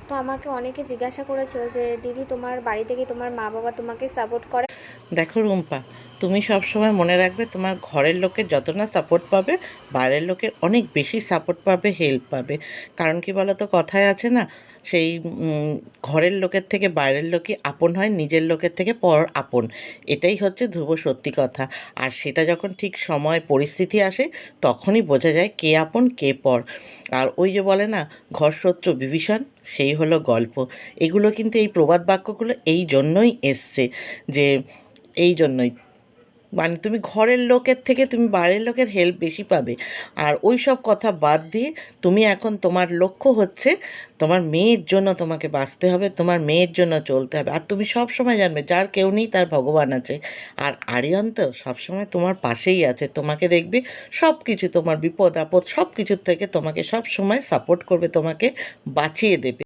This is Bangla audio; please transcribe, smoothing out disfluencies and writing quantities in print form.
তো আমাকে অনেকে জিজ্ঞাসা করেছিল যে দিদি তোমার বাড়ি থেকে তোমার মা বাবা তোমাকে সাপোর্ট করে? দেখো রুম্পা, তুমি সব সময় মনে রাখবে তোমার ঘরের লোকের যত না সাপোর্ট পাবে, বাইরের লোকের অনেক বেশি সাপোর্ট পাবে, হেল্প পাবে। কারণ কি বলো তো, কথায় আছে না, সেই ঘরের লোকের থেকে বাইরের লোকই আপন হয়, নিজের লোকের থেকে পর আপন। এটাই হচ্ছে ধ্রুব সত্যি কথা। আর সেটা যখন ঠিক সময় পরিস্থিতি আসে, তখনই বোঝা যায় কে আপন কে পর। আর ওই যে বলে না, ঘর শত্রু বিভীষণ, সেই হলো গল্প। এগুলো কিন্তু, এই প্রবাদ বাক্যগুলো এই জন্যই এসছে, যে এই জন্যই, মানে তুমি ঘরের লোকের থেকে তুমি বাইরের লোকের হেল্প বেশি পাবে। আর ওই সব কথা বাদ দিয়ে তুমি এখন তোমার লক্ষ্য হচ্ছে তোমার মেয়ের জন্য তোমাকে বাঁচতে হবে, তোমার মেয়ের জন্য চলতে হবে। আর তুমি সব সময় জানবে যার কেউ নেই তার ভগবান আছে। আর আরিয়ান তো সবসময় তোমার পাশেই আছে, তোমাকে দেখবে সব কিছু, তোমার বিপদ আপদ সব কিছুর থেকে তোমাকে সব সময় সাপোর্ট করবে, তোমাকে বাঁচিয়ে দেবে।